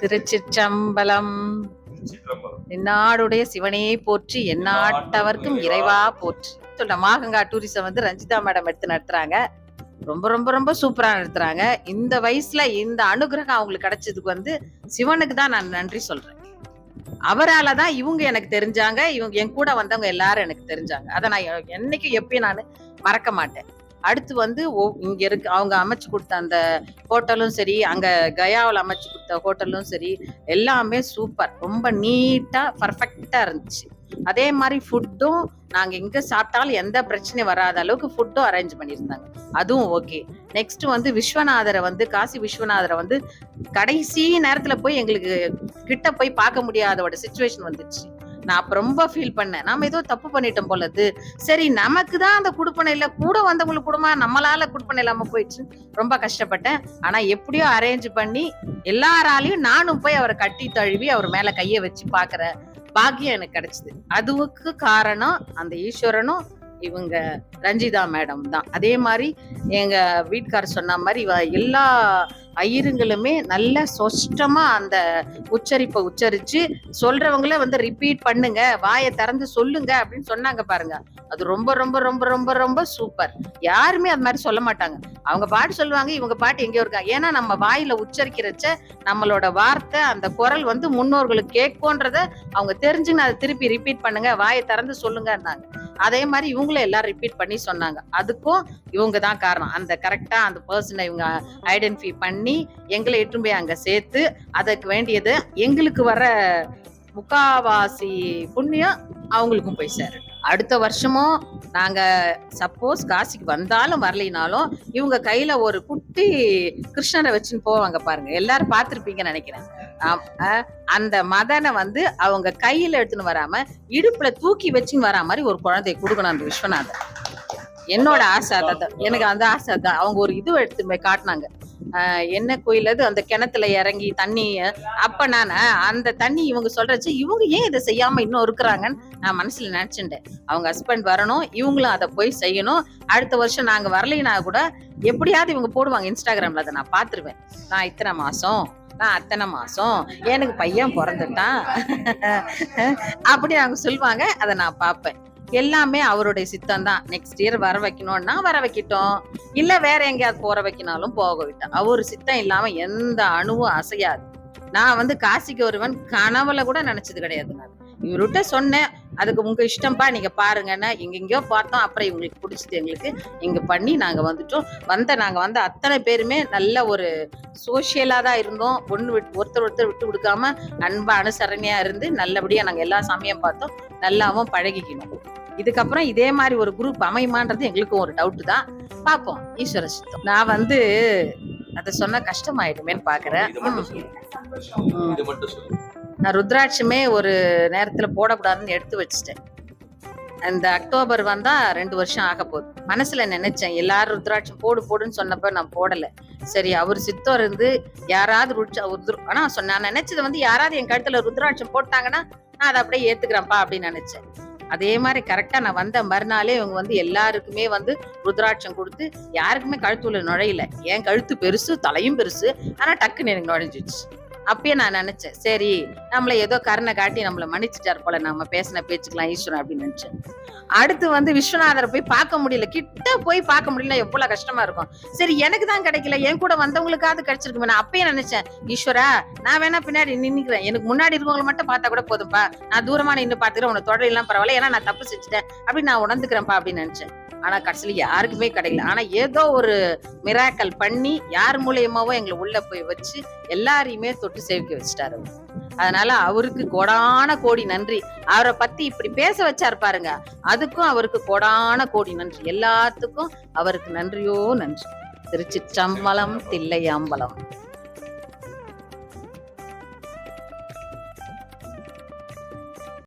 திருச்சிற்றம்பலம். என்னாடுடைய சிவனே போற்றி, எந்நாட்டவர்க்கும் இறைவா போற்றி. மாகங்கா டூரிசம் வந்து ரஞ்சிதா மேடம் எடுத்து நடத்துறாங்க. ரொம்ப ரொம்ப ரொம்ப சூப்பரா நடத்துறாங்க. இந்த வயசுல இந்த அனுகிரகம் அவங்களுக்கு கிடைச்சதுக்கு வந்து சிவனுக்கு தான் நான் நன்றி சொல்றேன். அவரால தான் இவங்க எனக்கு தெரிஞ்சாங்க, இவங்க என் கூட வந்தவங்க எல்லாரும் எனக்கு தெரிஞ்சாங்க. அதை நான் என்னைக்கும் எப்பயும் நான் மறக்க மாட்டேன். அடுத்து வந்து இங்க இருக்கு அவங்க அமைச்சு கொடுத்த அந்த ஹோட்டலும் சரி, அங்க கயாவில் அமைச்சு கொடுத்த ஹோட்டலும் சரி, எல்லாமே சூப்பர். ரொம்ப நீட்டா பர்ஃபெக்டா இருந்துச்சு. அதே மாதிரி ஃபுட்டும் நாங்க எங்க சாப்பிட்டாலும் எந்த பிரச்சனையும் வராத அளவுக்கு ஃபுட்டும் அரேஞ்ச் பண்ணியிருந்தாங்க. அதுவும் ஓகே. நெக்ஸ்ட் வந்து விஸ்வநாதரை வந்து காசி விஸ்வநாதரை வந்து கடைசி நேரத்துல போய் எங்களுக்கு கிட்ட போய் பார்க்க முடியாதோட சிச்சுவேஷன் வந்துச்சு. நான் அப்ப ரொம்ப ஃபீல் பண்ணேன். நாம ஏதோ தப்பு பண்ணிட்டோம் போலது. சரி, நமக்கு தான் அந்த குடுப்பனை இல்ல, கூட வந்தவங்களுக்கு கூடமா நம்மளால குடுப்பனை இல்லாம போயிடுச்சு. ரொம்ப கஷ்டப்பட்டேன். ஆனா எப்படியோ அரேஞ்ச் பண்ணி எல்லாராலையும் நானும் போய் அவரை கட்டி தழுவி அவர் மேல கைய வச்சு பாக்குற பாக்கியம் எனக்கு கிடைச்சது. அதுவுக்கு காரணம் அந்த ஈஸ்வரனும் இவங்க ரஞ்சிதா மேடம் தான். அதே மாதிரி எங்க வீட்டுக்காரர் சொன்ன மாதிரி எல்லா ஐயருங்களுமே நல்ல சொஷ்டமா அந்த உச்சரிப்பை உச்சரிச்சு சொல்றவங்கள வந்து ரிப்பீட் பண்ணுங்க, வாயை திறந்து சொல்லுங்க அப்படின்னு சொன்னாங்க பாருங்க. அது ரொம்ப ரொம்ப ரொம்ப ரொம்ப ரொம்ப சூப்பர். யாருமே அது மாதிரி சொல்ல மாட்டாங்க. அவங்க பாட்டு சொல்லுவாங்க, இவங்க பாட்டு எங்கேயோ இருக்காங்க. ஏன்னா நம்ம வாயில உச்சரிக்கிறச்ச நம்மளோட வார்த்தை அந்த குரல் வந்து முன்னோர்களுக்கு கேட்கும்ன்றத அவங்க தெரிஞ்சுன்னு அதை திருப்பி ரிப்பீட் பண்ணுங்க, வாயை திறந்து சொல்லுங்கன்னாங்க. அதே மாதிரி இவங்களும் எல்லாரும் ரிப்பீட் பண்ணி சொன்னாங்க. அதுக்கும் இவங்க தான் காரணம். அந்த கரெக்டா அந்த பர்சனை இவங்க ஐடென்டிஃபை பண்ணி எங்களை எட்டும் போய் அங்க சேர்த்து அதுக்கு வேண்டியது எங்களுக்கு வர முக்காவாசி புண்ணியம் அவங்களுக்கும் போய் சேரு. அடுத்த வருஷமும் நாங்க சப்போஸ் காசிக்கு வந்தாலும் வரலினாலும் இவங்க கையில ஒரு குட்டி கிருஷ்ணரை வச்சுன்னு போவாங்க பாருங்க. எல்லாரும் பார்த்திருப்பீங்கன்னு நினைக்கிறேன். அந்த மதனை வந்து அவங்க கையில எடுத்துன்னு வராம இடுப்புல தூக்கி வச்சுன்னு வரா மாதிரி ஒரு குழந்தைய கொடுக்கணும் அந்த விஸ்வநாதர். என்னோட ஆசை அதான். எனக்கு அந்த ஆசை தான். அவங்க ஒரு இது எடுத்து போய் காட்டினாங்க. என்ன கோயில் அது, அந்த கிணத்துல இறங்கி தண்ணி. அப்ப நான் அந்த தண்ணி இவங்க சொல்றச்சு இவங்க ஏன் இதை செய்யாம இன்னும் இருக்கிறாங்கன்னு நான் மனசுல நினைச்சுட்டேன். அவங்க ஹஸ்பண்ட் வரணும், இவங்களும் அதை போய் செய்யணும். அடுத்த வருஷம் நாங்க வரலைன்னா கூட எப்படியாவது இவங்க போடுவாங்க இன்ஸ்டாகிராம்ல. அதை நான் பாத்துருவேன். நான் இத்தனை மாசம், நான் அத்தனை மாசம், எனக்கு பையன் பிறந்துட்டான் அப்படி அவங்க சொல்லுவாங்க. அதை நான் பார்ப்பேன். எல்லாமே அவருடைய சித்தம் தான். நெக்ஸ்ட் இயர் வர வைக்கணும்னா வர வைக்கிட்டோம், இல்ல வேற எங்கேயாவது போற வைக்கினாலும் போக விட்டோம். அவர் சித்தம் இல்லாம எந்த அணுவும் அசையாது. நான் வந்து காசிக்கு வருவன் கனவுல கூட நினைச்சது கிடையாது. நான் இவர்கிட்ட சொன்னேன், அதுக்கு உங்க இஷ்டம்பா, நீங்க பாருங்கன்னா எங்கெங்கயோ பார்த்தோம். அப்புறம் இவங்களுக்கு பிடிச்சது எங்களுக்கு இங்க பண்ணி நாங்க வந்துட்டோம். நாங்க வந்த அத்தனை பேருமே நல்ல ஒரு சோசியலா தான் இருந்தோம். ஒருத்தர் விட்டு கொடுக்காம அன்பா அனுசரணையா இருந்து நல்லபடியா நாங்க எல்லா சமயம் பார்த்தோம். நல்லாவும் பழகிக்கணும். இதுக்கப்புறம் இதே மாதிரி ஒரு குரூப் அமையுமான்றது எங்களுக்கும் ஒரு டவுட் தான். பார்ப்போம், ஈஸ்வர சித்தம். நான் வந்து அதை சொன்னா கஷ்டமாயிடுமேன்னு பாக்குறேன். நான் ருத்ராட்சமே ஒரு நேரத்துல போடக்கூடாதுன்னு எடுத்து வச்சுட்டேன். அந்த அக்டோபர் வந்தா 2 வருஷம் ஆக போகுது. மனசுல நினைச்சேன், எல்லாரும் ருத்ராட்சம் போடுன்னு சொன்னப்ப நான் போடல. சரி, அவர் சித்தம் இருந்து யாராவது ஆனா நான் நினைச்சது வந்து யாராவது என் கழுத்துல ருத்ராட்சம் போட்டாங்கன்னா நான் அதை அப்படியே ஏத்துக்கிறேன்ப்பா அப்படின்னு நினைச்சேன். அதே மாதிரி கரெக்டா நான் வந்த மறுநாளே இவங்க வந்து எல்லாருக்குமே வந்து ருத்ராட்சம் கொடுத்து யாருக்குமே கழுத்துல நுழையல. என் கழுத்து பெருசு, தலையும் பெருசு, ஆனா டக்குன்னு எனக்கு நுழைஞ்சிச்சு. அப்பயே நான் நினைச்சேன், சரி நம்மள ஏதோ கருணை காட்டி நம்மள மன்னிச்சுட்டார் போல, நம்ம பேசின பேச்சுக்கலாம் ஈஸ்வரன் அப்படின்னு நினைச்சேன். அடுத்து வந்து விஸ்வநாதரை போய் பார்க்க முடியல, கிட்ட போய் பார்க்க முடியல, எவ்வளவு கஷ்டமா இருக்கும். சரி, எனக்கு தான் கிடைக்கல, என் கூட வந்தவங்களுக்காவது கிடைச்சிருக்குமே. நான் அப்பயே நினைச்சேன், ஈஸ்வரா நான் வேணா பின்னாடி நின்னுக்கிறேன், எனக்கு முன்னாடி இருக்கவங்களை மட்டும் பார்த்தா கூட போதும்பா, நான் தூரமா நின்று பாத்துக்கிறேன், உன தொடரெல்லாம் பரவாயில்ல, ஏன்னா நான் தப்பு செஞ்சுட்டேன் அப்படின்னு நான் உணர்ந்துக்கிறேன்ப்பா அப்படின்னு நினைச்சேன். ஆனா கடைசியில யாருக்குமே கிடைக்கல. ஆனா ஏதோ ஒரு மிராக்கல் பண்ணி யார் மூலியமாவோ எங்களை உள்ள போய் வச்சு எல்லாரையுமே தொட்டு சேவிக்க வச்சுட்டாரு. அதனால அவருக்கு கோடான கோடி நன்றி. அவரை பத்தி இப்படி பேச வச்சாரு பாருங்க, அதுக்கும் அவருக்கு கோடான கோடி நன்றி. எல்லாத்துக்கும் அவருக்கு நன்றியோ நன்றி. திருச்சிற்றம்பலம், தில்லையம்பலம்.